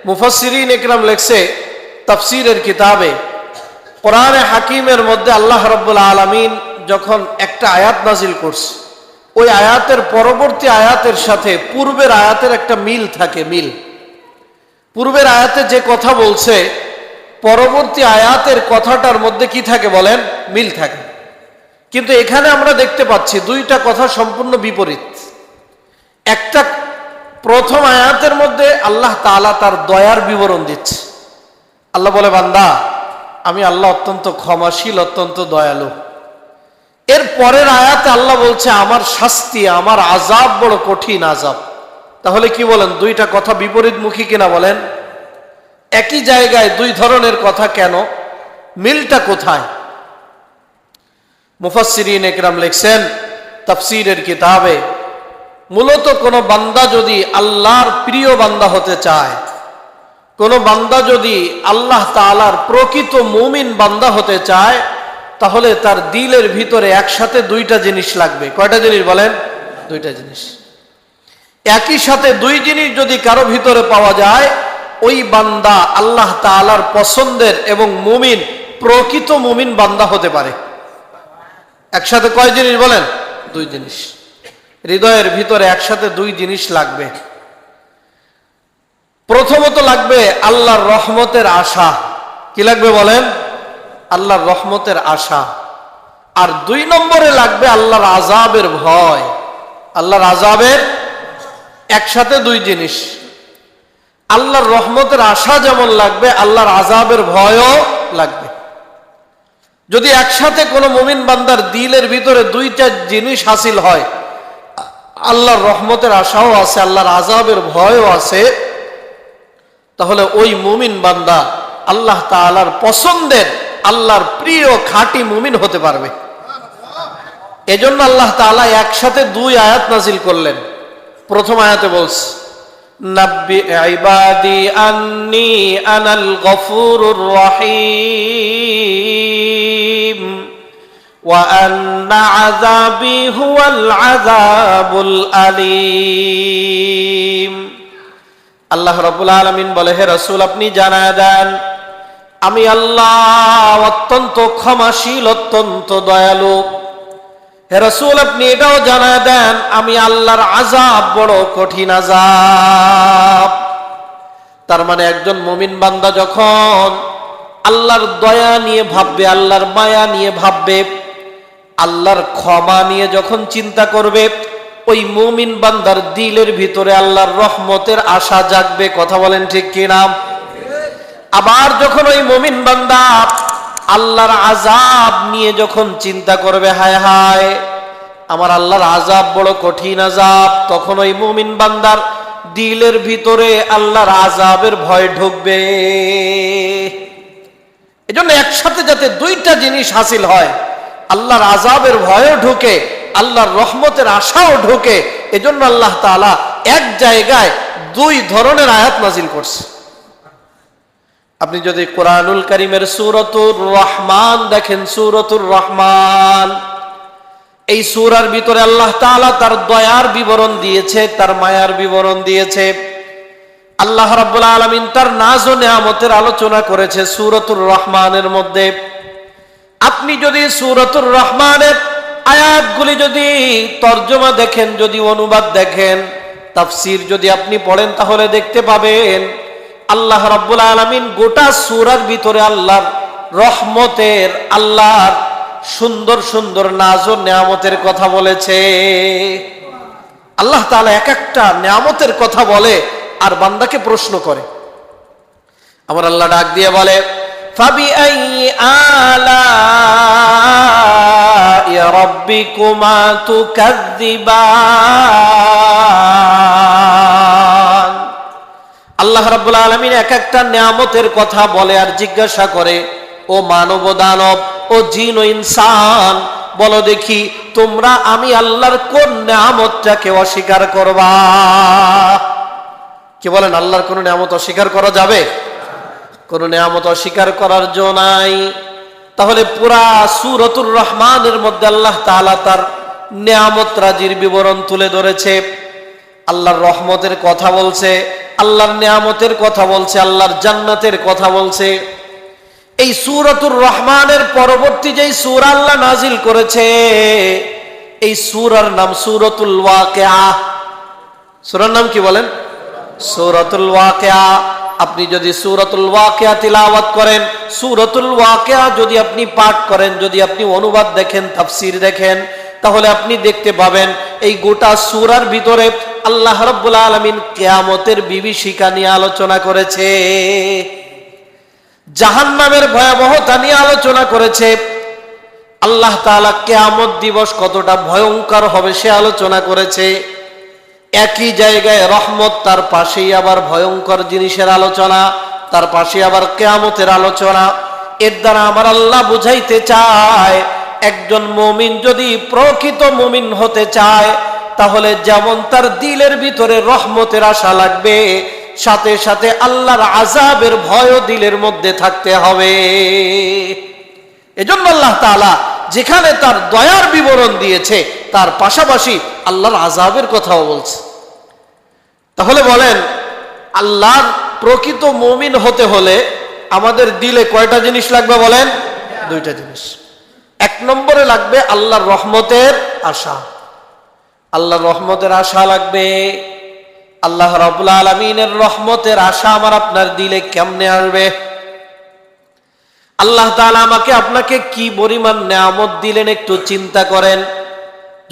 মুফাসসিরিন ইকরাম লেখছে তাফসীরের কিতাবে, কোরআনে হাকিমের মধ্যে আল্লাহ রাব্বুল আলামিন যখন একটা আয়াত নাজিল করছে, ওই আয়াতের পরবর্তী আয়াতের সাথে পূর্বের আয়াতের একটা মিল থাকে। মিল, পূর্বের আয়াতে যে কথা বলছে পরবর্তী আয়াতের কথাটার মধ্যে কি থাকে বলেন? মিল থাকে। কিন্তু এখানে আমরা দেখতে পাচ্ছি দুইটা কথা সম্পূর্ণ বিপরীত। একটা, প্রথম আয়াতের মধ্যে আল্লাহ তাআলা তার দয়ার বিবরণ দিচ্ছে। আল্লাহ বলে, বান্দা আমি আল্লাহ অত্যন্ত ক্ষমাশীল, অত্যন্ত দয়ালু। এর পরের আয়াতে আল্লাহ বলছে আমার শাস্তি, আমার আযাব বড় কঠিন আযাব। তাহলে কি বলেন, দুইটা কথা বিপরীতমুখী কিনা বলেন? একই জায়গায় দুই ধরনের কথা কেন? মিলটা কোথায়? মুফাসসিরিন ইকরাম লিখছেন তাফসীরের কিতাবে, মূলত কোন বান্দা যদি আল্লাহর প্রিয় বান্দা হতে চায়, কোন বান্দা যদি আল্লাহ তাআলার প্রকৃত মুমিন বান্দা হতে চায়, তাহলে তার দিলের ভিতরে একসাথে দুইটা জিনিস লাগবে। কয়টা জিনিস বলেন? দুইটা জিনিস। একই সাথে দুই জিনিস যদি কারো ভিতরে পাওয়া যায়, ওই বান্দা আল্লাহ তাআলার পছন্দের এবং মুমিন, প্রকৃত মুমিন বান্দা হতে পারে। একসাথে কয় জিনিস বলেন? দুই জিনিস। হৃদয়ের ভিতরে একসাথে দুই জিনিস লাগবে। প্রথমত লাগবে আল্লাহর রহমতের আশা। কি লাগবে বলেন? আল্লাহর রহমতের আশা। আর দুই নম্বরে লাগবে আল্লাহর আযাবের ভয়। আল্লাহর আযাবের, একসাথে দুই জিনিস। আল্লাহর রহমতের আশা যেমন লাগবে, আল্লাহর আযাবের ভয়ও লাগবে। যদি একসাথে কোনো মুমিন বান্দার দিলের ভিতরে দুইটা জিনিস হাসিল হয়, আল্লাহর রহমতের আশাও আছে, আল্লাহর আযাবের ভয়ও আছে, তাহলে ওই মুমিন বান্দা আল্লাহ তাআলার পছন্দের, আল্লাহর প্রিয় খাঁটি মুমিন হতে পারবে। এজন্য আল্লাহ তাআলা একসাথে দুই আয়াত নাজিল করলেন। প্রথম আয়াতে বলছে, নাব্বি ইবাদি আন্নী আনাল গফুরুর রহিম ওয়া আন্না আযাবি হুয়াল আযাবুল আলীম। আল্লাহ রাব্বুল আলামিন বলে, হে রাসূল আপনি জানায়া দেন আমি আল্লাহ অত্যন্ত ক্ষমাশীল, অত্যন্ত দয়ালু। হে রাসূল আপনি এটাও জানায়া দেন আমি আল্লাহর আযাব বড় কঠিন আযাব। তার মানে একজন মুমিন বান্দা যখন আল্লাহর দয়া নিয়ে ভাববে, আল্লাহর মায়া নিয়ে ভাববে, আল্লাহর ক্ষমা নিয়ে যখন চিন্তা করবে, ওই মুমিন বান্দার দিলের ভিতরে আল্লাহর রহমতের আশা জাগবে। কথা বলেন ঠিক কিনা? আবার যখন ওই মুমিন বান্দা আল্লাহর আযাব নিয়ে যখন চিন্তা করবে, হায় হায় আমার আল্লাহর আযাব বড় কঠিন আযাব, তখন ওই মুমিন বান্দার দিলের ভিতরে আল্লাহর আযাবের ভয় ঢুকবে। এজন্য একসাথে যাতে দুইটা জিনিস হাসিল হয়, আল্লাহর আযাবের ভয়ও ঢুকে, আল্লাহর রহমতের আশাও ঢুকে, এজন্য আল্লাহ তাআলা এক জায়গায় দুই ধরনের আয়াত নাজিল করছে। আপনি যদি কোরআনুল কারীমের সূরাতুর রহমান দেখেন, সূরাতুর রহমান, এই সূরার ভিতরে আল্লাহ তাআলা তার দয়ার বিবরণ দিয়েছে, তার মায়ার বিবরণ দিয়েছে। আল্লাহ রাব্বুল আলামিন তার নাজ ও নেয়ামতের আলোচনা করেছে সূরাতুর রহমানের মধ্যে। আপনি যদি সূরাতুর রহমানের আয়াতগুলি যদি তরজমা দেখেন, যদি অনুবাদ দেখেন, তাফসীর যদি আপনি পড়েন, তাহলে দেখতে পাবেন আল্লাহ রাব্বুল আলামিন গোটা সূরার ভিতরে আল্লাহর রহমতের, আল্লাহর সুন্দর সুন্দর নাজ ও নেয়ামতের কথা বলেছে। আল্লাহ তাআলা এক একটা নেয়ামতের কথা বলে আর বান্দাকে প্রশ্ন করে। আমার আল্লাহ ডাক দিয়ে বলে, ফাবিআইয়ি আলাই রাব্বিকুমা তুকাযযিবান। আল্লাহ রাব্বুল আলামিন এক একটা নিয়ামতের কথা বলে আর জিজ্ঞাসা করে, ও মানব ও দানব, ও জিন ও ইনসান, বলো দেখি তোমরা আমি আল্লাহর কোন নিয়ামতটাকে অস্বীকার করবা? কি বলেন, আল্লাহর কোন নিয়ামত অস্বীকার করা যাবে? কোন নিয়ামত অস্বীকার করার জন্য নাই। তাহলে পুরা সূরাতুর রহমানের মধ্যে আল্লাহ তাআলা তার নিয়ামত রাজির বিবরণ তুলে ধরেছে, আল্লাহর রহমতের কথা বলছে, আল্লাহর নিয়ামতের কথা বলছে, আল্লাহর জান্নাতের কথা বলছে। এই সূরাতুর রহমানের পরবর্তী যেই সূরা আল্লাহ নাজিল করেছে, এই সূরার নাম সূরাতুল ওয়াকিয়া। সূরার নাম কি বলেন? সূরাতুল ওয়াকিয়া। আপনি যদি সূরাতুল ওয়াকিয়া তিলাওয়াত করেন, সূরাতুল ওয়াকিয়া যদি আপনি পাঠ করেন, যদি আপনি অনুবাদ দেখেন, তাফসীর দেখেন, তাহলে আপনি দেখতে পাবেন এই গোটা সূরার ভিতরে আল্লাহ রাব্বুল আলামিন কিয়ামতের বিভীষিকা নিয়ে আলোচনা করেছে, জাহান্নামের ভয়াবহতা নিয়ে আলোচনা করেছে, আল্লাহ তাআলা কিয়ামত দিবস কতটা ভয়ঙ্কর হবে সে আলোচনা করেছে। একই জায়গায় রহমত, তার পাশেই আবার ভয়ঙ্কর জিনিসের আলোচনা, তার পাশে আবার কিয়ামতের আলোচনা। এর দ্বারা আমার আল্লাহ বুঝাইতে চায়, একজন মুমিন যদি প্রকৃত মুমিন হতে চায়, তাহলে যেমন তার দিলের ভিতরে রহমতের আশা লাগবে, সাথে সাথে আল্লাহর আযাবের ভয়ও দিলের মধ্যে থাকতে হবে। এজন্য আল্লাহ তাআলা যেখানে তার দয়ার বিবরণ দিয়েছে, তার পাশাপাশি আল্লাহর আযাবের কথাও বলছে। তাহলে বলেন, আল্লাহর প্রকৃত মুমিন হতে হলে আমাদের দিলে কয়টা জিনিস লাগবে বলেন? দুইটা জিনিস। এক নম্বরে লাগবে আল্লাহর রহমতের আশা। আল্লাহর রহমতের আশা লাগবে। আল্লাহ রাব্বুল আলামিনের রহমতের আশা আমার আপনার দিলে কেমনে আসবে? আল্লাহ তাআলা আমাকে আপনাকে কি পরিমাণ নেয়ামত দিলেন একটু চিন্তা করেন।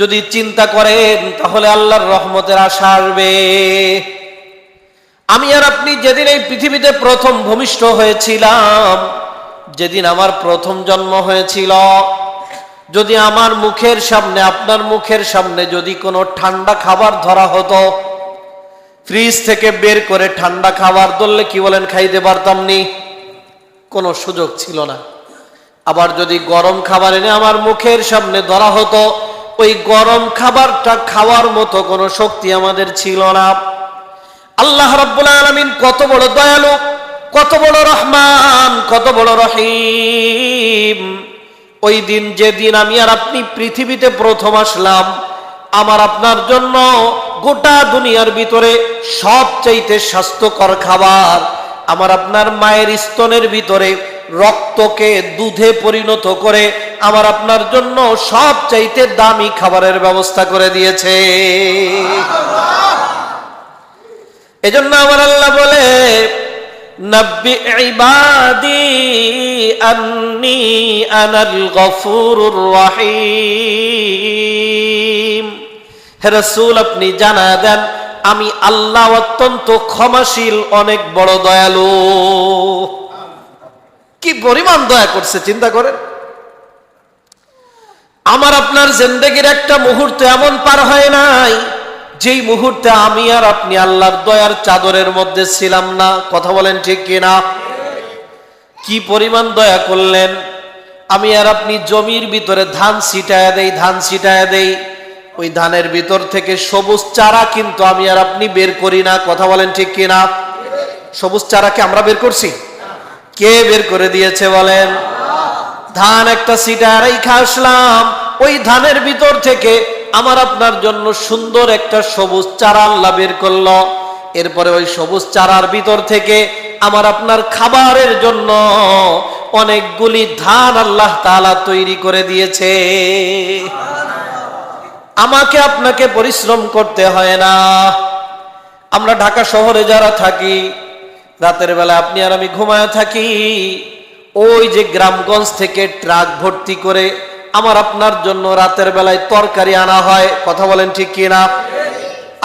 যদি চিন্তা করেন তাহলে আল্লাহর রহমতের আশা আসবে। আমি আর আপনি যেদিন এই পৃথিবীতে প্রথম ভূমিষ্ঠ হয়েছিলাম, যেদিন আমার প্রথম জন্ম হয়েছিল, যদি আমার মুখের সামনে, আপনার মুখের সামনে যদি কোনো ঠান্ডা খাবার ধরা হতো, ফ্রিজ থেকে বের করে ঠান্ডা খাবার ধরলে কি বলেন খাইতে পারতাম নি? কোনো সুযোগ ছিল না। আবার যদি গরম খাবার এনে আমার মুখের সামনে ধরা হতো, ওই গরম খাবারটা খাওয়ার মতো কোনো শক্তি আমাদের ছিল না। আল্লাহ রাব্বুল আলামিন কত বড় দয়ালু, কত বড় রহমান, কত বড় রহিম। ওই দিন, যেদিন আমি আর আপনি পৃথিবীতে প্রথম আসলাম, আমার আপনার জন্য গোটা দুনিয়ার ভিতরে সবচাইতে স্বাস্থ্যকর খাবার, আমার আপনার মায়ের স্তনের ভিতরে রক্তকে দুধে পরিণত করে আমার আপনার জন্য সবচাইতে দামি খাবারের ব্যবস্থা করে দিয়েছে। এজন্য আমার আল্লাহ বলে, নব্বি ইবাদি আন্নী আনাল গফুরুর রহিম। হে রাসূল, আপনি জানা দেন আমি আল্লাহ অত্যন্ত ক্ষমাশীল, অনেক বড় দয়ালু। কি পরিমাণ দয়া করছে চিন্তা করেন। আমার আপনার জিন্দেগির একটা মুহূর্ত এমন পার হয় নাই যেই মুহূর্তে আমি আর আপনি আল্লাহর দয়ার চাদরের মধ্যে ছিলাম না। কথা বলেন ঠিক কিনা? কি পরিমাণ দয়া করলেন। আমি আর আপনি জমির ভিতরে ধান ছিটায়া দেই, ধান ছিটায়া দেই, ওই ধানের ভিতর থেকে সবুজ চারা কিন্তু আমি আর আপনি বের করি না। কথা বলেন ঠিক কিনা? সবুজ চারাকে আমরা বের করছি? কে বের করে দিয়েছে বলেন? ধান একটা ছিটায়া রেখে আসলাম, ওই ধানের ভিতর থেকে আমার আপনার জন্য সুন্দর একটা সবুজ চারা আল্লাহ বের করলো। এরপরে ওই সবুজ চারার ভিতর থেকে আমার আপনার খাবারের জন্য অনেকগুলি ধান আল্লাহ তাআলা তৈরি করে দিয়েছে। আমাকে আপনাকে পরিশ্রম করতে হয় না। আমরা ঢাকা শহরে যারা থাকি, রাতের বেলা আপনি আর আমি ঘুমায় থাকি, ওই যে গ্রামগঞ্জ থেকে ট্রাক ভর্তি করে আমার আপনার জন্য রাতের বেলায় তরকারি আনা হয়। কথা বলেন ঠিক কিনা?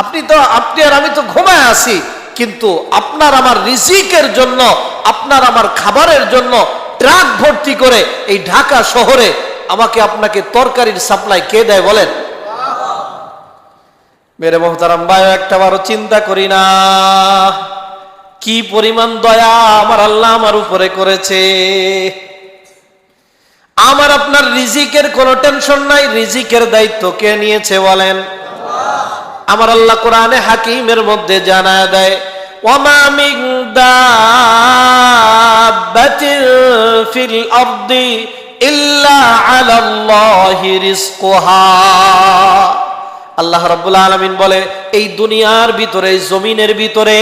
আপনি আর আমি তো ঘুমায় আছি, কিন্তু আপনার আমার রিজিকের জন্য, আপনার আমার খাবারের জন্য ট্রাক ভর্তি করে এই ঢাকা শহরে আমাকে আপনাকে তরকারির সাপ্লাই কে দেয় বলেন? মেরে মোহতারাম ভাই, একটা বারো চিন্তা করি না কি পরিমাণ দয়া আমার আল্লাহ আমার উপরে করেছে। আমার আপনার রিজিকের কোনো টেনশন নাই। রিজিকের দায়িত্ব কে নিয়েছে বলেন? আমার আল্লাহ কোরআনে হাকিমের মধ্যে জানায় দেয়, ওয়ামা মিন দাব্বাতিন ফিল আরদি ইল্লা আলাল্লাহি রিজকুহা। আল্লাহ রাব্বুল আলামিন বলে, এই দুনিয়ার ভিতরে, জমিনের ভিতরে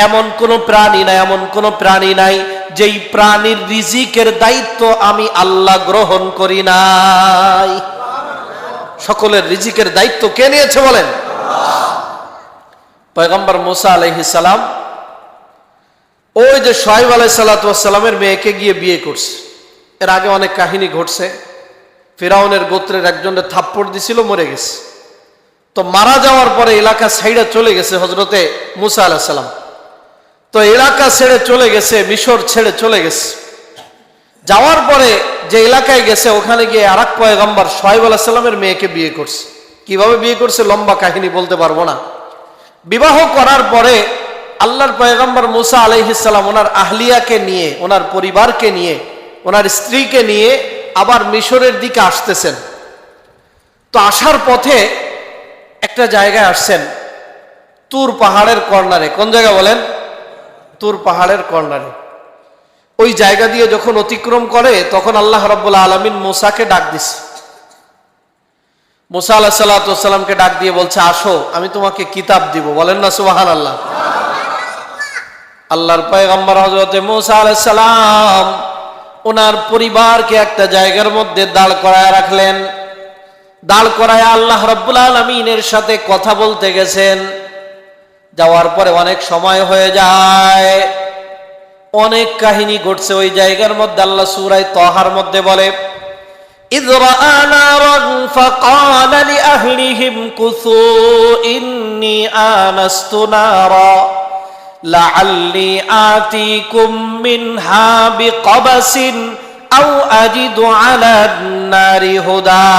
এমন কোনো প্রাণী নাই, এমন কোনো প্রাণী নাই যেই প্রাণীর রিজিকের দায়িত্ব আমি আল্লাহ গ্রহণ করি নাই। সকলের রিজিকের দায়িত্ব কে নিয়েছে বলেন? পয়গম্বর মুসা আলাইহিস সালাম ওই যে শুআয়ব আলাইহিস সালামের মেয়েকে গিয়ে বিয়ে করছে। এর আগে অনেক কাহিনী ঘটছে। ফিরাউনের গোত্রের একজনের থাপ্পড় দিছিল, মরে গেছে। তো মারা যাওয়ার পরে এলাকা ছাইড়া চলে গেছে হযরতে মুসা আলাইহিস সালাম। তো এলাকা ছেড়ে চলে গেছে, মিশর ছেড়ে চলে গেছে। যাওয়ার পরে যে এলাকায় গেছে ওখানে গিয়ে আরেক পয়গম্বর শুআয়ব আলাইহিস সালামের মেয়েকে বিয়ে করছে। কিভাবে বিয়ে করছে লম্বা কাহিনী বলতে পারবো না। বিবাহ করার পরে আল্লাহর পয়গম্বর মুসা আলাইহিস সালাম ওনার আহলিয়াকে নিয়ে, ওনার পরিবারকে নিয়ে, ওনার স্ত্রীকে নিয়ে আবার মিশরের দিকে আসতেছেন। তো আসার পথে একটা জায়গায় আসছেন, তুর পাহাড়ের কর্নারে। কোন জায়গা বলেন? তুর পাহাড়ের কর্নারে। ওই জায়গা দিয়ে যখন অতিক্রম করে তখন আল্লাহ রাব্বুল আলামিন মুসাকে ডাক দিছে। মুসা আলাইহিস সালামকে ডাক দিয়ে বলছে, আসো আমি তোমাকে কিতাব দিব। বলেন না সুবহানাল্লাহ। আল্লাহর পয়গম্বর হযরতে মুসা আলাইহিস সালাম ওনার পরিবারকে একটা জায়গার মধ্যে দাঁড় করায় রাখলেন। দাঁড় করায় আল্লাহ রাব্বুল আলামিনের সাথে কথা বলতে গেছেন। যাওয়ার পরে অনেক সময় হয়ে যায়, অনেক কাহিনী ঘটছে ওই জায়গার মধ্যে। আল্লাহ সূরা তাহার মধ্যে বলে, إذ رأى نارا فقال لأهلهم كثوا إني آنست نارا لعلي آتيكم منها بقبس أو أجد على النار هدى।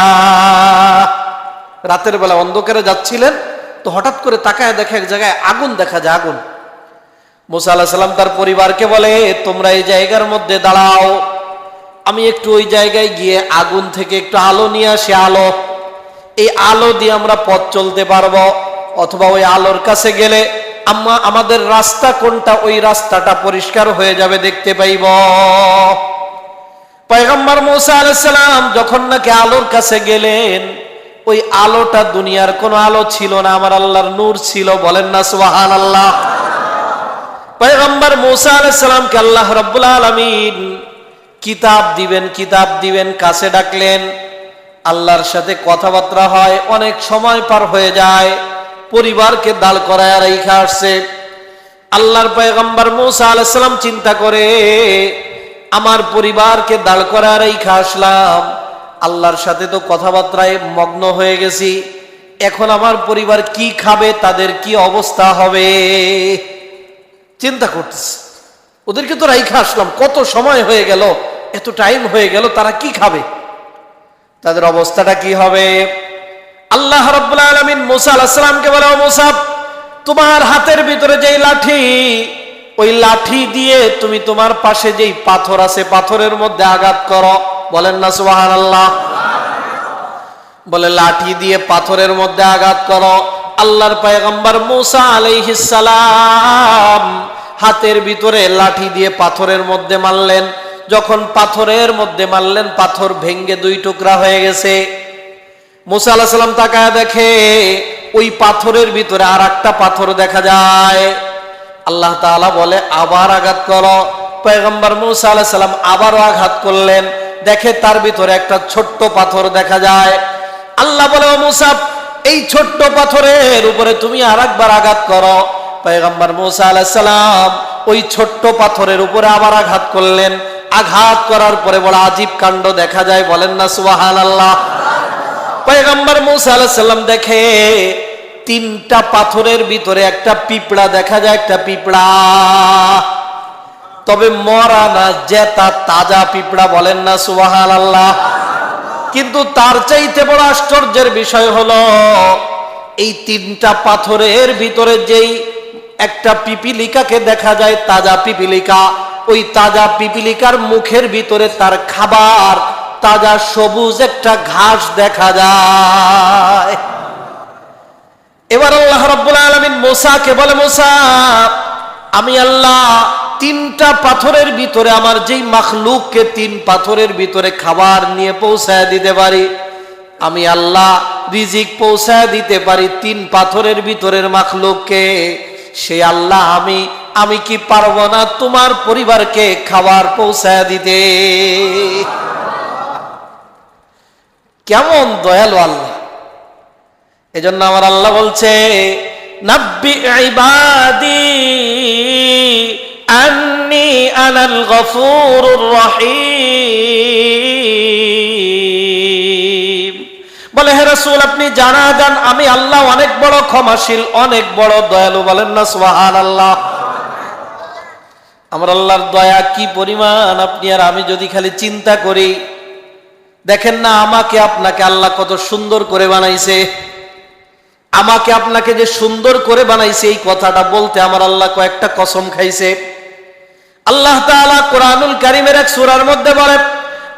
রাতের বেলা অন্ধকারে যাচ্ছিলেন, তো হঠাৎ করে তাকায় দেখে এক জায়গায় আগুন দেখা যায়, আগুন। মুসা আলাইহিস সালাম তার পরিবারকে বলে, তোমরা এই জায়গার মধ্যে দাঁড়াও, আমি একটু ওই জায়গায় গিয়ে আগুন থেকে একটু আলো নিয়ে আসি। আলো, এই আলো দিয়ে আমরা পথ চলতে পারবো, অথবা ওই আলোর কাছে গেলে আমাদের রাস্তা কোনটা ওই রাস্তাটা পরিষ্কার হয়ে যাবে, দেখতে পাইব। পয়গম্বর মুসা আলাইহিস সালাম যখন নাকি আলোর কাছে গেলেন, ওই আলোটা দুনিয়ার কোনো আলো ছিল না, আমার আল্লাহর নূর ছিল। বলেন না সুবহানাল্লাহ। পয়গম্বর মুসা আলাইহিস সালামকে আল্লাহ রাব্বুল আলামিন কিতাব দিবেন কাছে ডাকলেন। আল্লাহর সাথে কথাবার্তা হয়, অনেক সময় পার হয়ে যায়, পরিবারকে দাঁড় করায় রাইখা আসছে। আল্লাহর পয়গম্বর মুসা আলাইহিস সালাম চিন্তা করে, আমার পরিবারকে দাঁড় করায় রাইখা আসলাম, আল্লাহর সাথে তো কথাবার্তায় মগ্ন হয়ে গেছি, এখন আমার পরিবার কি খাবে, তাদের কি অবস্থা হবে, চিন্তা করতেছে। ওদেরকে তো রাইখা আসলাম, কত সময় হয়ে গেল, এত টাইম হয়ে গেল, তারা কি খাবে, তাদের অবস্থাটা কি হবে। আল্লাহ রাব্বুল আলামিন মুসা আলাইহিস সালামকে বলে, ও মুসা, তোমার হাতের ভিতরে যেই লাঠি, ওই লাঠি দিয়ে তুমি তোমার পাশে যেই পাথর আছে পাথরের মধ্যে আঘাত করো। বলেন না সুবহানাল্লাহ। বলে লাঠি দিয়ে পাথরের মধ্যে আঘাত করো। আল্লাহর পয়গম্বর মুসা আলাইহিস সালাম হাতের ভিতরে লাঠি দিয়ে পাথরের মধ্যে মারলেন। যখন পাথরের মধ্যে মারলেন, পাথর ভেঙ্গে দুই টুকরা হয়ে গেছে। মুসা আলাইহিস সালাম তাকায় দেখে ওই পাথরের ভিতরে আর একটা পাথর দেখা যায়। আল্লাহ তাআলা বলে, আবার আঘাত করো। পয়গম্বর মুসা আলাইহিস সালাম আবারও আঘাত করলেন, দেখে তার ভিতরে একটা ছোট্ট পাথর দেখা যায়। আল্লাহ বলে, ও মুসা, এই ছোট্ট পাথরের উপরে তুমি আরেকবার আঘাত করো। পয়গম্বর মুসা আলাইহিস সালাম ওই ছোট্ট পাথরের উপরে আবার আঘাত করলেন। আঘাত করার পরে বড় আজীব কাণ্ড দেখা যায়। বলেন না সুবহানাল্লাহ। পয়গম্বর মুসা আলাইহিস সালাম দেখে তিনটা পাথরের ভিতরে একটা পিঁপড়া দেখা যায়, একটা পিঁপড়া, তবে মরা না, জেতা তাজা পিঁপড়া। বলেন না সুবহানাল্লাহ। কিন্তু তার চাইতে বড় আশ্চর্যের বিষয় হলো, এই তিনটা পাথরের ভিতরে যেই একটা পিপিলিকাকে দেখা যায়, তাজা পিপিলিকা, ওই তাজা পিপিলিকার মুখের ভিতরে তার খাবার, তাজা সবুজ একটা ঘাস দেখা যায়। এবার আল্লাহ রাব্বুল আলামিন মুসাকে বলে, মুসা, আমি আল্লাহ তিনটা পাথরের ভিতরে আমার যেই মাখলুককে তিন পাথরের ভিতরে খাবার নিয়ে পৌঁছায় দিতে পারি, আমি আল্লাহ রিজিক পৌঁছায় দিতে পারি তিন পাথরের ভিতরের মাখলুককে, সে আল্লাহ আমি আমি কি পারবো না তোমার পরিবারকে খাবার পৌঁছায় দিতে? কেমন দয়ালু আল্লাহ! এজন্য আমার আল্লাহ বলছে, নাব্বি ইবাদি আন্নী আনাল গফুরুর রহিম। বলে, হে রাসূল, আপনি জানা দেন আমি আল্লাহ অনেক বড় ক্ষমাশীল, অনেক বড় দয়ালু। বলেন না সুবহানাল্লাহ। আমার আল্লাহর দয়া কি পরিমাণ আপনি আর আমি যদি খালি চিন্তা করি। দেখেন না, আমাকে আপনাকে আল্লাহ কত সুন্দর করে বানাইছে। আমাকে আপনাকে যে সুন্দর করে বানাইছে, এই কথাটা বলতে আমার আল্লাহ কয়েকটা কসম খাইছে। আল্লাহ তাআলা কোরআনুল কারীমের এক সূরার মধ্যে বলেন,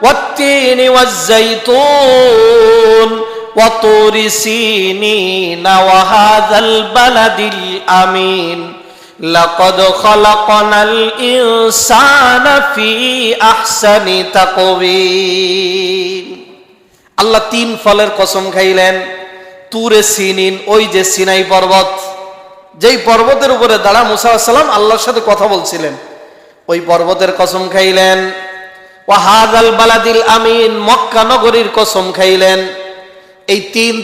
ওয়াত-তিনি ওয়াজ-যাইতুন ওয়া তুরি সিনিনা ওয়া হাযাল বালাদিল আমিন লাকাদ খালাকনাল ইনসানা ফি আহসানি তাকওয়িম। আল্লাহ তিন ফলের কসম খাইলেন। তুরে সিনিন, ওই যে সিনাই পর্বত, যেই পর্বতের উপরে দাঁড়া মুসা আলাইহিস সালাম আল্লাহর সাথে কথা বলছিলেন, ওই পর্বতের কসম খাইলেন। ওয়া হাযাল বালাদিল আমিন, মক্কা নগরীর কসম খাইলেন। এই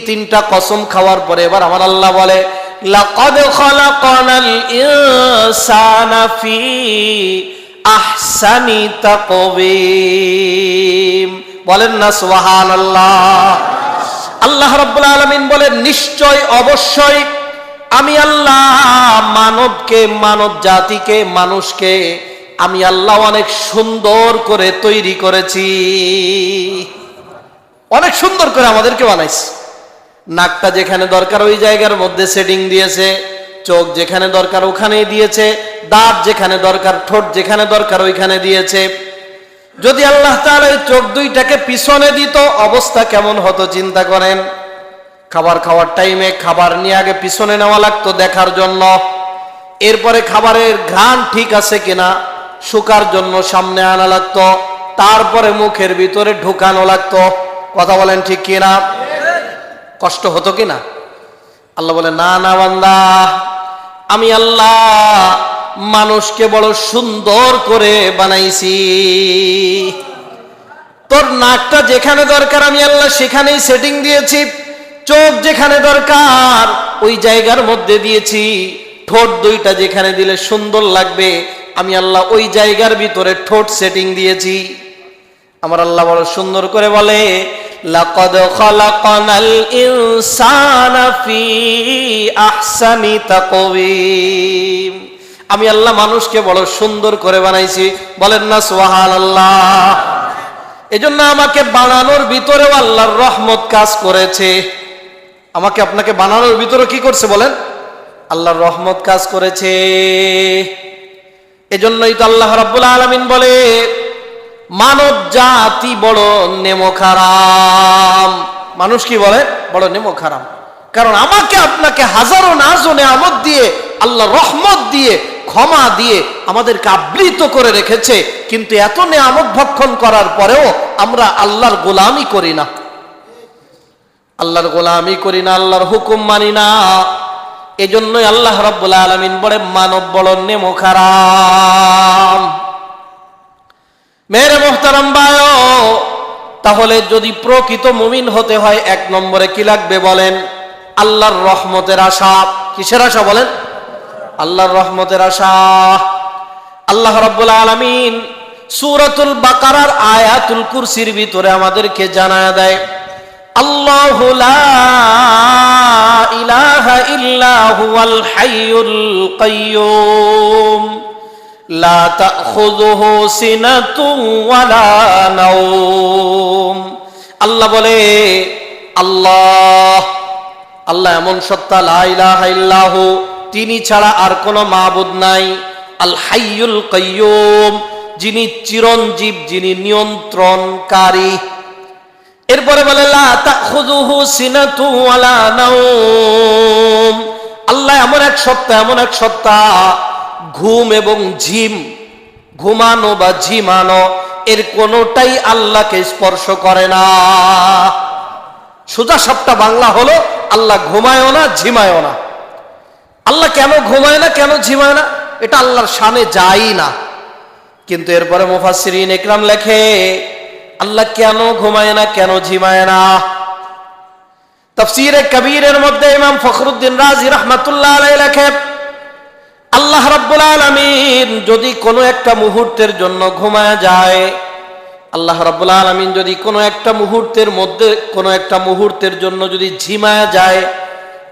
তিনটা কসম খাওয়ার পরে এবার আমার আল্লাহ বলে, লাকাদ খালাকনাল ইনসানা ফি আহসানি তাকওয়িম। বলেন না সুবহানাল্লাহ। আল্লাহ রাব্বুল আলামিন বলেন, নিশ্চয় অবশ্যই আমি আল্লাহ মানবকে, মানব জাতিকে, মানুষকে আমি আল্লাহ অনেক সুন্দর করে তৈরি করেছি। অনেক সুন্দর করে আমাদেরকে বানাইছে। নাকটা যেখানে দরকার ওই জায়গার মধ্যে সেটিং দিয়েছে, চোখ যেখানে দরকার ওখানেই দিয়েছে, দাঁত যেখানে দরকার, ঠোঁট যেখানে দরকার ওইখানে দিয়েছে। যদি আল্লাহ তাআলা এই চোখ দুইটাকে পিছনে দিত, অবস্থা কেমন হতো চিন্তা করেন। খাবার খাওয়ার টাইমে খাবার নিয়ে আগে পিছনে নেওয়া লাগতো দেখার জন্য, এরপরে খাবারের ঘ্রাণ ঠিক আছে কিনা শুকার জন্য সামনে আনা লাগতো, তারপরে মুখের ভিতরে ঢুকানো লাগতো। কথা বলেন ঠিক কিনা? কষ্ট হতো কিনা? আল্লাহ বলে, না না বান্দা, আমি আল্লাহ মানুষকে বড় সুন্দর করে বানাইছি। তোর নাকটা যেখানে দরকার আমি আল্লাহ সেখানেই সেটিং দিয়েছি, চোখ যেখানে দরকার ওই জায়গার মধ্যে দিয়েছি, ঠোঁট দুইটা যেখানে দিলে সুন্দর লাগবে আমি আল্লাহ ওই জায়গার ভিতরে ঠোঁট সেটিং দিয়েছি। আমার আল্লাহ বড় সুন্দর করে বলে, লাকাদ খালাকনাল ইনসানা ফি আহসানি তাকওয়িম। আমি আল্লাহ মানুষকে বড় সুন্দর করে বানাইছি। বলেন না সুবহানাল্লাহ। এজন্য আমাকে বানানোর ভিতরেও আল্লাহর রহমত কাজ করেছে। আমাকে আপনাকে বানানোর ভিতরে কি করছে বলেন? আল্লাহর রহমত কাজ করেছে। এজন্যই তো আল্লাহ রাব্বুল আলামিন বলে, মানব জাতি বড় নেমখারাম। মানুষ কি বলে? বড় নেমখারাম। কারণ আমাকে আপনাকে হাজারো নাজ ও নেয়ামত দিয়ে, আল্লাহ রহমত দিয়ে, ক্ষমা দিয়ে আমাদেরকে আবৃত করে রেখেছে, কিন্তু এত নেয়ামত ভক্ষণ করার পরেও আমরা আল্লাহর গোলামি করি না। আল্লাহর গোলামি করি না, আল্লাহর হুকুম মানি না। এজন্যই আল্লাহ রাব্বুল আলামিন বলে, মানব বড় নেমখারাম। মেরে মোহতারাম ভাইও, তাহলে যদি প্রকৃত মুমিন হতে হয় এক নম্বরে কি লাগবে বলেন? আল্লাহর রহমতের আশা। কিসের আশা বলেন? আল্লাহর রহমতের আশা। আল্লাহ রাব্বুল আলামিন সূরাতুল বাকারার আয়াতুল কুরসির ভিতরে আমাদেরকে জানায়া দেয়, আল্লাহু লা ইলাহা ইল্লা হুয়াল হাইয়ুল কাইয়্যুম লা তাখুযুহু সিনাতুন ওয়ালা নাওম। আল্লাহ বলে, আল্লাহ আল্লাহ এমন সত্তা, লা ইলাহা ইল্লাহু, তিনি ছাড়া আর কোনো মাবুদ নাই। আল হাইয়ুল কাইয়্যুম, যিনি চিরঞ্জীব, যিনি নিয়ন্ত্রণকারী। এরপরে বলে, লা তাখুযুহু সিনাতুন ওয়ালা নাওম। আল্লাহ এমন এক সত্তা, এমন এক সত্তা, ঘুম এবং ঝিম, ঘুমানো বা ঝিমানো এর কোনোটাই আল্লাহকে স্পর্শ করে না। সোজা সাপটা বাংলা হলো, আল্লাহ ঘুমায়ও না, ঝিমায়ও না। আল্লাহ কেন ঘুমায় না, কেন ঝিমায় না? এটা আল্লাহর শানে যায় না। কিন্তু এরপরে মুফাসসিরিন ইকরাম লেখে আল্লাহ কেন ঘুমায় না, কেন ঝিমায় না? তাফসীরে কবীরের মধ্যে ইমাম ফখরুদ্দিন রাজি রাহমাতুল্লাহ আলাইহি লেখে আল্লাহ রাব্বুল আলামিন যদি কোনো একটা মুহূর্তের জন্য ঘুমায় যায়, আল্লাহ রাব্বুল আলামিন যদি কোনো একটা মুহূর্তের মধ্যে কোনো একটা মুহূর্তের জন্য যদি ঝিমায় যায়,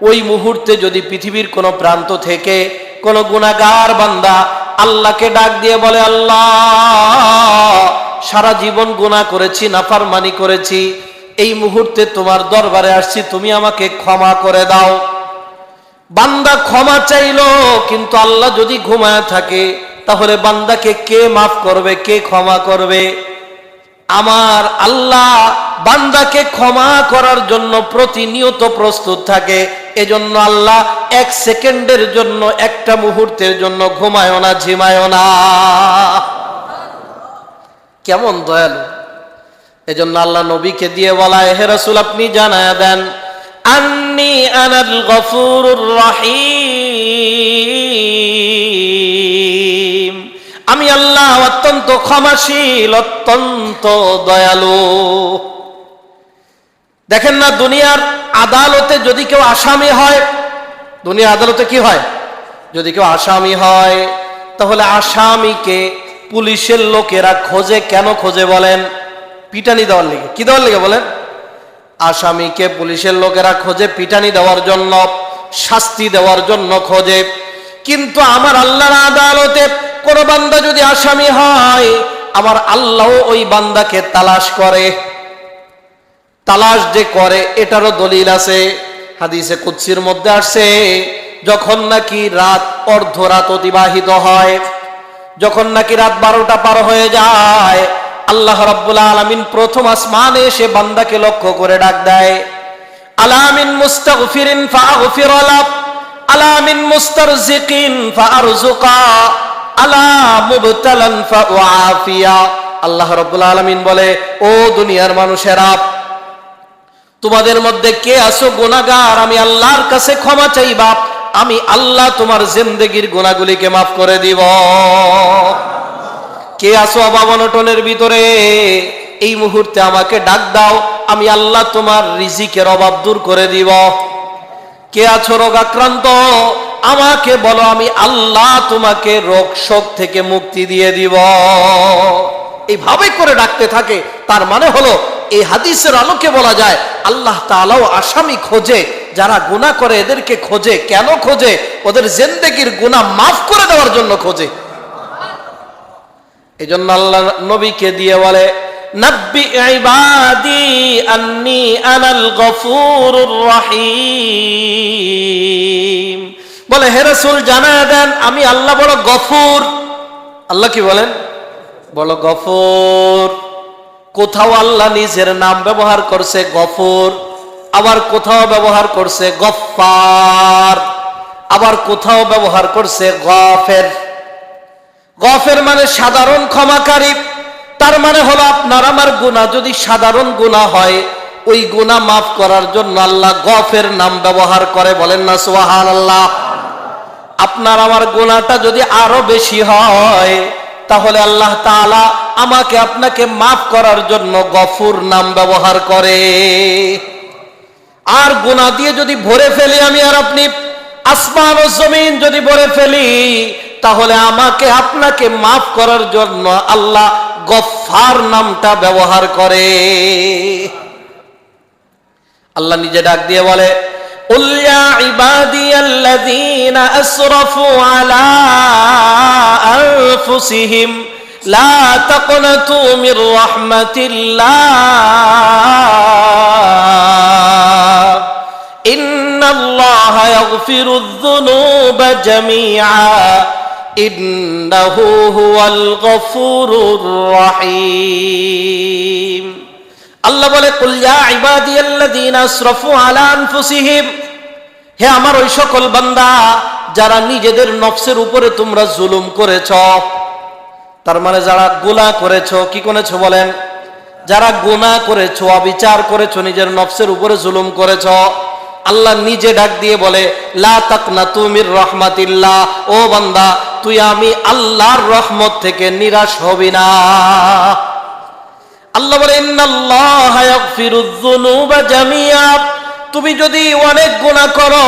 ওই মুহূর্তে যদি পৃথিবীর কোনো প্রান্ত থেকে কোনো গুনাহগার বান্দা আল্লাহকে ডাক দিয়ে বলে, আল্লাহ সারা জীবন গুনাহ করেছি, নাফরমানি করেছি, এই মুহূর্তে তোমার দরবারে আসছি, তুমি আমাকে ক্ষমা করে দাও। বান্দা ক্ষমা চাইলো, কিন্তু আল্লাহ যদি ঘুমায় থাকে তাহলে বান্দাকে কে মাফ করবে, কে ক্ষমা করবে? আমার আল্লাহ বান্দাকে ক্ষমা করার জন্য প্রতিনিয়ত প্রস্তুত থাকে। এজন্য আল্লাহ এক সেকেন্ডের জন্য, একটা মুহূর্তের জন্য ঘুমায় না, ঝিমায় না। কেমন দয়ালু! এজন্য আল্লাহ নবীকে দিয়ে বলায়, হে রাসূল আপনি জানায়া দেন, আন্নী আনাল গফুরুর রহিম, আমি আল্লাহ অত্যন্ত ক্ষমাশীল, অত্যন্ত দয়ালু। দেখেন না, দুনিয়ার আদালতে যদি কেউ আসামি হয়, দুনিয়ার আদালতে কি হয়? যদি কেউ আসামি হয় তাহলে আসামিকে পুলিশের লোকেরা খোঁজে। কেন খোঁজে বলেন? পিটানি দেওয়ার লেগে। কি দেওয়ার লেগে বলেন? আসামিকে পুলিশের লোকেরা খোঁজে পিটানি দেওয়ার জন্য, শাস্তি দেওয়ার জন্য খোঁজে। কিন্তু আমার আল্লাহর আদালতে কোন বান্দা যদি আসামি হয়, আমার আল্লাহ ওই বান্দাকে তালাশ করে। তালাশ যে করে এটারও দলিল আছে। হাদিসে কুদসির মধ্যে আসছে, যখন নাকি রাত অর্ধরাত অতিবাহিত হয়, যখন নাকি রাত 12টা পার হয়ে যায়, আল্লাহ রাব্বুল আলামিন প্রথম আসমানে এসে বান্দাকে লক্ষ্য করে ডাক দেয়, আলা মিন মুস্তাগফিরিন ফাগফির লাহ, আলা মিন মুস্তারজিকিন ফারজুকা, আলা মুবতালান ফাউআফিয়া। আল্লাহ রাব্বুল আলামিন বলে, ও দুনিয়ার মানুষেরা, তোমাদের মধ্যে কে আছো গুনাহগার, আমি আল্লাহর কাছে ক্ষমা চাইবা, আমি আল্লাহ তোমার জিন্দেগীর গুনাহগুলিকে মাফ করে দিব। কে আছো অভাব অনটনের ভিতরে, এই মুহূর্তে আমাকে ডাক দাও, আমি আল্লাহ তোমার রিজিকের অভাব দূর করে দিব। কে আছো রোগাক্রান্ত, আমাকে বলো, আমি আল্লাহ তোমাকে রোগ শোক থেকে মুক্তি দিয়ে দিব। এইভাবে করে ডাকতে থাকে। তার মানে হলো, এই হাদিসের আলোকে বলা যায় আল্লাহ তাআলাও আসামি খোঁজে, যারা গুনাহ করে এদেরকে খোঁজে। কেন খোঁজে? ওদের জিন্দেগীর গুনাহ মাফ করে দেওয়ার জন্য খোঁজে। এই জন্য আল্লাহ নবীকে দিয়ে বলে, নাব্বি ইবাদি আন্নী আনাল গফুরুর রহিম, বলে হে রাসূল জানায়া দেন, আমি আল্লাহ বড় গফুর। আল্লাহ কি বলেন? বড় গফুর। কোথাও আল্লাহ নিজের নাম ব্যবহার করছে গফুর, আবার কোথাও ব্যবহার করছে গফফার, আবার কোথাও ব্যবহার করছে গফের। গফের মানে সাধারণ ক্ষমাকারী। তার মানে হলো, আপনার আমার গুনাহ যদি সাধারণ গুনাহ হয়, ওই গুনাহ মাফ করার জন্য আল্লাহ গফের নাম ব্যবহার করে। বলেন না সুবহানাল্লাহ। আপনার আমার গুনাহটা যদি আরো বেশি হয়, তাহলে আল্লাহ তাআলা আমাকে আপনাকে মাফ করার জন্য গফুর নাম ব্যবহার করে। আর গুনাহ দিয়ে যদি ভরে ফেলি আমি আর আপনি, আসমান ও জমিন যদি ভরে ফেলি, তাহলে আমাকে আপনাকে মাফ করার জন্য আল্লাহ গফফার নামটা ব্যবহার করে। আল্লাহ নিজে ডাক দিয়ে বলে, কুল ইয়া ইবাদিয়াল্লাযীনা আসরাফু আলা আনফুসিহিম লা তাকনাতু মির রাহমাতিল্লাহ ইন্নাল্লাহা ইয়াগফিরুয যুনুবা জামিআ ইন্নাহু হুয়াল গফুরুর রহিম। আল্লাহ বলে, কুল ইয়া ইবাদিয়াল্লাযীনা আসরাফু আলা আনফুসিহিম, হে আমার ওই সকল বান্দা যারা নিজেদের নফসের উপরে তোমরা জুলুম করেছ। তার মানে যারা গুনাহ করেছো। কি করেছো বলেন? যারা গুনাহ করেছো, অবিচার করেছো, নিজের নফসের উপরে জুলুম করেছো। আল্লাহ নিজে ডাক দিয়ে বলে, লা তাকনাতু মির রাহমাতিল্লাহ, ও বান্দা তুই আমি আল্লাহর রহমত থেকে নিরাশ হবি না। আল্লাহ বলে, ইন্নাল্লাহা ইয়াগফিরুয যুনুবা জামিআ, তুমি যদি অনেক গুনাহ করো,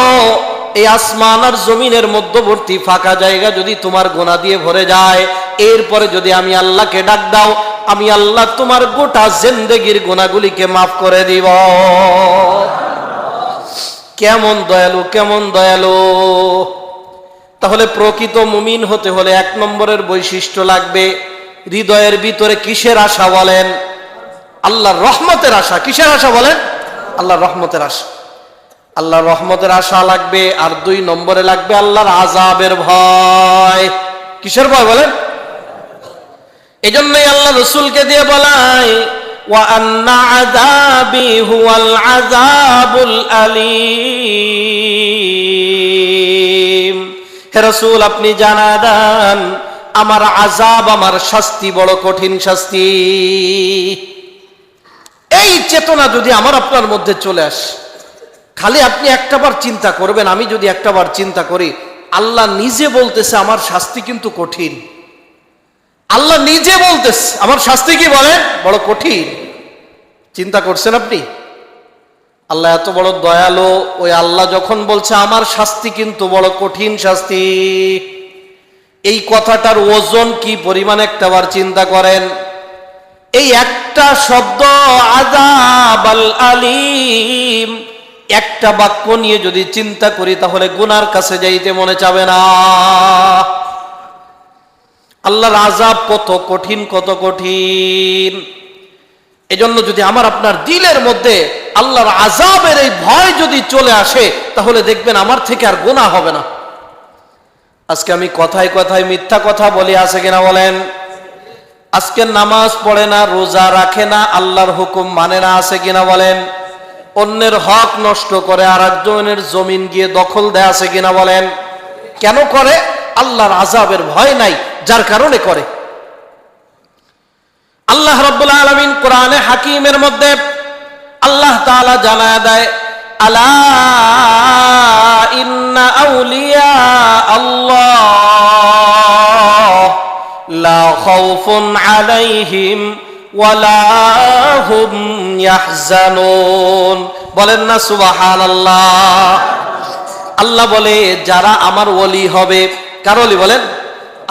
এই আসমান আর জমিনের মধ্যবর্তী ফাঁকা জায়গা যদি তোমার গুনাহ দিয়ে ভরে যায়, এরপরে যদি আমি আল্লাহকে ডাক দাও, আমি আল্লাহ তোমার গোটা জিন্দেগির গুনাহগুলিকে মাফ করে দিব। কেমন দয়ালু, কেমন দয়ালু। তাহলে প্রকৃত মুমিন হতে হলে 1 নম্বরের বৈশিষ্ট্য লাগবে, হৃদয়ের ভিতরে কিসের আশা বলেন? আল্লাহর রহমতের আশা। কিসের আশা বলেন? আল্লাহর রহমতের আশা। আল্লাহর রহমতের আশা লাগবে। আর 2 নম্বরে লাগবে আল্লাহর আযাবের ভয়। কিসের ভয় বলেন? এজন্যই আল্লাহ রাসূলকে দিয়ে বলায়, ওয়া আন্না আযাবি হুয়াল আযাবুল আলীম। হে রাসূল, আপনি জানায় দেন আমার আযাব, আমার শাস্তি বড় কঠিন শাস্তি। এই চেতনা যদি আমার আপনার মধ্যে চলে আসে, খালি আপনি একটাবার চিন্তা করবেন, আমি যদি একটাবার চিন্তা করি, আল্লাহ নিজে বলতেছে আমার শাস্তি কিন্তু কঠিন। আল্লাহ নিজে বলতেছে আমার শাস্তি কি বলেন? বড় কঠিন। চিন্তা করছেন আপনি? আল্লাহ এত বড় দয়ালু, ওই আল্লাহ যখন বলছে আমার শাস্তি কিন্তু বড় কঠিন শাস্তি, এই কথাটার ওজন কি পরিমাণ একটাবার চিন্তা করেন। এই একটা শব্দ আযাবাল আলীম, একটা বাক্য নিয়ে যদি চিন্তা করি তাহলে গুনার কাছে যাইতে মনে চাবে না। আল্লাহর আযাব কত কঠিন, কত কঠিন। এজন্য যদি আমার আপনার দিলের মধ্যে আল্লাহর আযাবের এই ভয় যদি চলে আসে, তাহলে দেখবেন আমার থেকে আর গুনাহ হবে না। আজকে আমি কথায় কথায় মিথ্যা কথা বলি, আছে কিনা বলেন? আজকে নামাজ পড়ে না, রোজা রাখে না, আল্লাহর হুকুম মানে না, আছে কিনা বলেন? অন্যের হক নষ্ট করে আর একজনের জমিন গিয়ে দখল দেয়, আছে কিনা বলেন? কেন করে? আল্লাহর আযাবের ভয় নাই, যার কারণে করে। আল্লাহ রাব্বুল আলামিন কোরআনে হাকিমের মধ্যে আল্লাহ তাআলা জানায় দেয়, আলা ইন্না আউলিয়া আল্লাহ লা খাউফুন আলাইহিম ওয়ালা হুম ইয়াহজানুন। বলেন না সুবহানাল্লাহ। আল্লাহ বলে যারা আমার ওলি হবে, কার ওলি বলেন?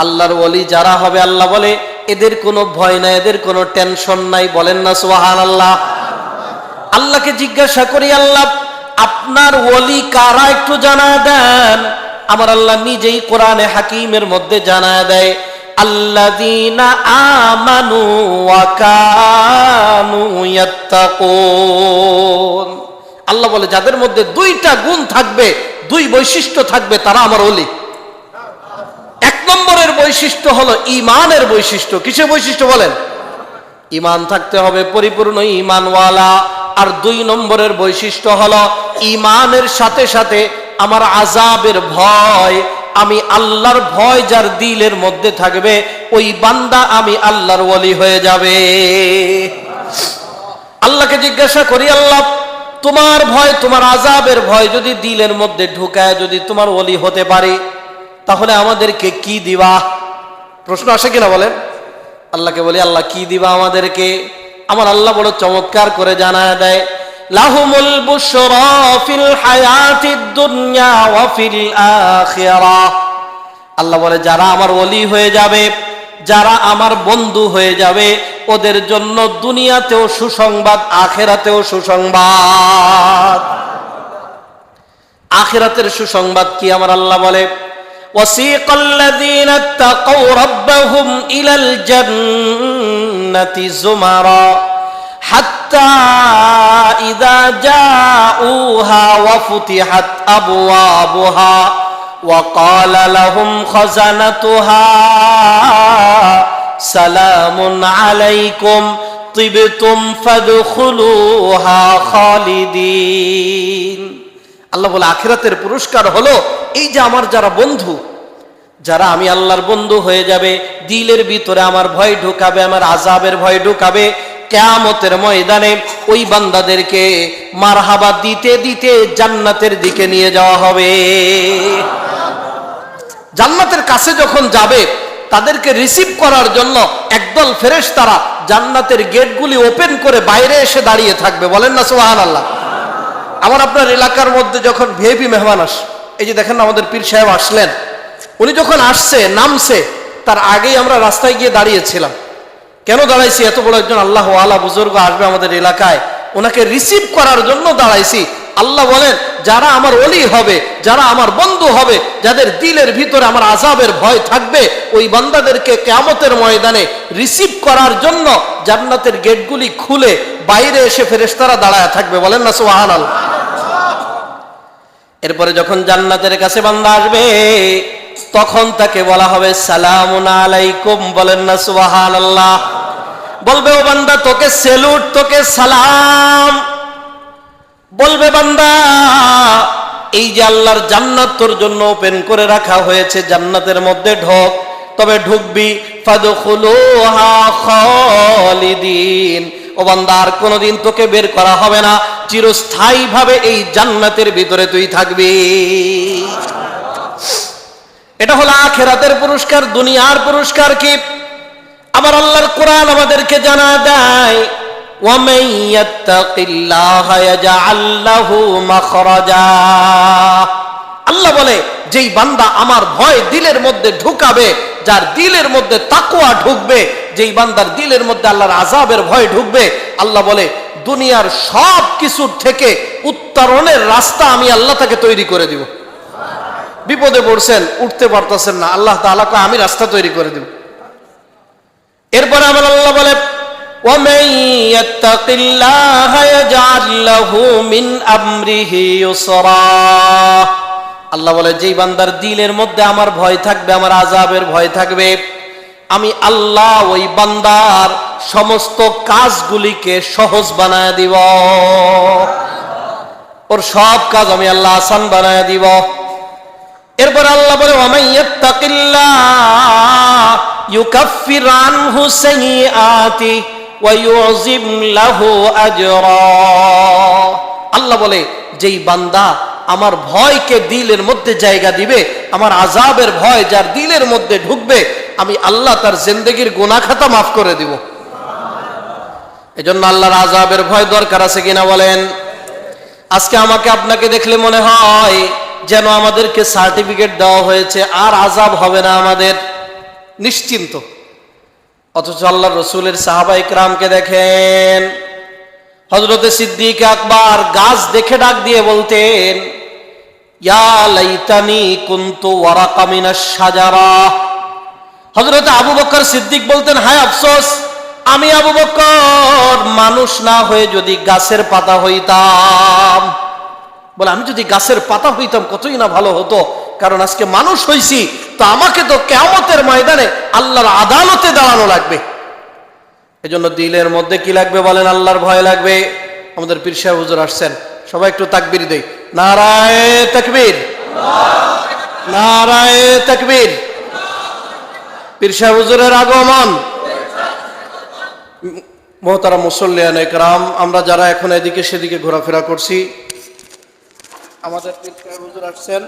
আল্লাহর ওলি যারা হবে, আল্লাহ বলে এদের কোনো ভয় নাই, এদের কোনো টেনশন নাই। বলেন না সুবহানাল্লাহ। আল্লাহকে জিজ্ঞাসা করি, আল্লাহ আপনার ওলি কারা একটু জানায় দেন। আমার আল্লাহ নিজেই কোরআনে হাকিমের মধ্যে জানায় দেয়, আল্লাযীনা আমানু ওয়া কানু ইয়াত্তাকুন। আল্লাহ বলে যাদের মধ্যে 2টা গুণ থাকবে, 2 বৈশিষ্ট্য থাকবে, তারা আমার ওলি। 1 নম্বরের বৈশিষ্ট্য হলো ঈমানের বৈশিষ্ট্য। কিসের বৈশিষ্ট্য বলেন? ঈমান থাকতে হবে, পরিপূর্ণ ঈমানওয়ালা। আর 2 নম্বরের বৈশিষ্ট্য হলো ঈমানের সাথে সাথে আমার আযাবের ভয়। আমি আল্লাহর ভয় যার দিলের মধ্যে থাকবে, ওই বান্দা আমি আল্লাহর ওলি হয়ে যাবে। আল্লাহকে জিজ্ঞাসা করি, আল্লাহ তোমার ভয়, তোমার আযাবের ভয় যদি দিলের মধ্যে ঢুকায় যদি তোমার ওলি হতে পারে, তাহলে আমাদেরকে কি দিবা? প্রশ্ন আসে কিনা বলেন? আল্লাহকে বলি, আল্লাহ কি দিবা আমাদেরকে? আমার আল্লাহ বড় চমৎকার করে জানায় দেয়, লাহুমুল বুশরা ফিল হায়াতিদ দুনিয়া ওয়া ফিল আখিরাহ। আল্লাহ বলে যারা আমার ওলি হয়ে যাবে, যারা আমার বন্ধু হয়ে যাবে, ওদের জন্য দুনিয়াতেও সুসংবাদ, আখিরাতেও সুসংবাদ। আখিরাতের সুসংবাদ কি? আমার আল্লাহ বলে, ওয়াসিকাল্লাযীনা তাকাউ রাব্বাহুম ইলাল জান্নাতি যুমারা হাত্তা ইযা জাউহা ওয়া ফুতিহাত আবওয়াবুহা ওয়া ক্বালা লাহুম খাযানাতুহা সালামুন আলাইকুম তিবতুম ফাদখুলুহা খালিদিন। আল্লাহ বলে আখিরাতের পুরস্কার হলো এই যে আমার যারা বন্ধু, যারা আমি আল্লাহর বন্ধু হয়ে যাবে, দিলের ভিতরে আমার ভয় ঢুকাবে, আমার আযাবের ভয় ঢুকাবে, কিয়ামতের ময়দানে ওই বান্দাদেরকে মারহাবা দিতে দিতে জান্নাতের দিকে নিয়ে যাওয়া হবে। জান্নাতের কাছে যখন যাবে তাদেরকে রিসিভ করার জন্য একদল ফেরেশতারা জান্নাতের গেটগুলি ওপেন করে বাইরে এসে দাঁড়িয়ে থাকবে। বলেন না সুবহানাল্লাহ। আমার আপনার এলাকার মধ্যে যখন ভিআইপি মেহমান আসে, এই যে দেখেন আমাদের পীর সাহেব আসলেন, উনি যখন আসছে নামছে তার আগেই আমরা রাস্তায় গিয়ে দাঁড়িয়েছিলাম। কেন দাঁড়াইছি? এত বড় একজন আল্লাহ ওয়ালা বুজুর্গ আসবে আমাদের এলাকায়, ওনাকে রিসিভ করার জন্য দাঁড়াইছি। আল্লাহ বলেন, যারা আমার ওলি হবে, যারা আমার বন্ধু হবে, যাদের দিলের ভিতরে আমার আযাবের ভয় থাকবে, ওই বান্দাদেরকে কিয়ামতের ময়দানে রিসিভ করার জন্য জান্নাতের গেটগুলি খুলে বাইরে এসে ফেরেশতারা দাঁড়ায় থাকবে। বলেন না সুবহানাল্লাহ। এরপরে যখন জান্নাতের কাছে বান্দা আসবে তখন তাকে বলা হবে সালামুন আলাইকুম। বলেন না সুবহানাল্লাহ। বলবে, ও বান্দা তোকে সেলুট, তোকে সালাম। বলবে বান্দা, এই যে আল্লাহর জান্নাত তোর জন্য ওপেন করে রাখা হয়েছে, জান্নাতের মধ্যে ঢোক, তবে ঢুকবি ফাদখুলুহা খালিদিন। ও বান্দা, আর কোনোদিন তোকে বের করা হবে না, চিরস্থায়ীভাবে এই জান্নাতের ভিতরে তুই থাকবি। এটা হলো আখিরাতের পুরস্কার। দুনিয়ার পুরস্কার কি? আবার আল্লাহর কোরআন আমাদেরকে জানা দেয়, ওয়ামান ইয়াত্তাকিল্লাহা ইয়াজআল লাহু মাখরাজা। আল্লাহ বলে, যেই বান্দা আমার ভয় দিলের মধ্যে ঢুকাবে, যার দিলের মধ্যে তাকওয়া ঢুকবে, যেই বান্দার দিলের মধ্যে আল্লাহর আযাবের ভয় ঢুকবে, আল্লাহ বলে দুনিয়ার সব কিছুর থেকে উত্তরণের রাস্তা আমি আল্লাহ তাকে তৈরি করে দিব। বিপদে পড়ছেন, উঠতে পারতেছেন না, আল্লাহ তাআলা কয় আমি রাস্তা তৈরি করে দেব। এরপরে আমার আল্লাহ বলে, ওয়ামান ইয়াত্তাকিল্লাহা ইয়াজআল লাহু মিন আমরিহি ইউসরা। আল্লাহ বলে, যেই বান্দার দিলের মধ্যে আমার ভয় থাকবে, আমার আযাবের ভয় থাকবে, আমি আল্লাহ ওই বান্দার সমস্ত কাজগুলিকে সহজ বানায় দিব। ওর সব কাজ আমি আল্লাহ আসান বানায় দিব। এরপর আল্লাহ বলে, ওয়ামান ইয়াত্তাকিল্লাহ ইউকাফির আনহু সাইয়্যাতি ওয়া ইউযিম লাহু আজরা। আল্লাহ বলে, যেই বান্দা আমার ভয়কে দিলের মধ্যে জায়গা দিবে, আমার আযাবের ভয় যার দিলের মধ্যে ঢুকবে, আমি আল্লাহ তার জিন্দেগীর গুনাহ খাতা মাফ করে দিব। এজন্য আল্লাহর আযাবের ভয় দরকার আছে কিনা বলেন? আজকে আমাকে আপনাকে দেখলে মনে হয় যেন আমাদেরকে সার্টিফিকেট দেওয়া হয়েছে, আর আযাব হবে না আমাদের, নিশ্চিন্ত। অথচ আল্লাহর রাসূলের সাহাবা ইকরামকে দেখেন, হযরতে সিদ্দিক আকবর গাছ দেখে ডাক দিয়ে বলতেন, ইয়া লাইতানি কুনতু ওয়ারাকা মিনাশ শাজারা। হযরতে আবু বকর সিদ্দিক বলতেন, হায় আফসোস, আমি আবু বকর মানুষ না হয়ে যদি গাছের পাতা হইতাম। বলে, আমি যদি গাছের পাতা হইতাম কতই না ভালো হতো, কারণ আজকে মানুষ হইছি তো আমাকে তো কিয়ামতের ময়দানে আল্লাহর আদালতে দাঁড়ানো লাগবে। এজন্য দিলের মধ্যে কি লাগবে বলেন? আল্লাহর ভয় লাগবে। আমাদের পীর সাহেব হুজুর আসছেন, সবাই একটু তাকবীর দেই। নারায়ে তাকবীর, নারায়ে তাকবীর। পীর সাহেব হুজুরের আগমন। মুহতারাম মুসল্লিয়ান ইকরাম, আমরা যারা এখন এদিকে সেদিকে ঘোরাফেরা করছি, আমাদের পীর সাহেব হুজুর আসছেন।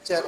চেয়ার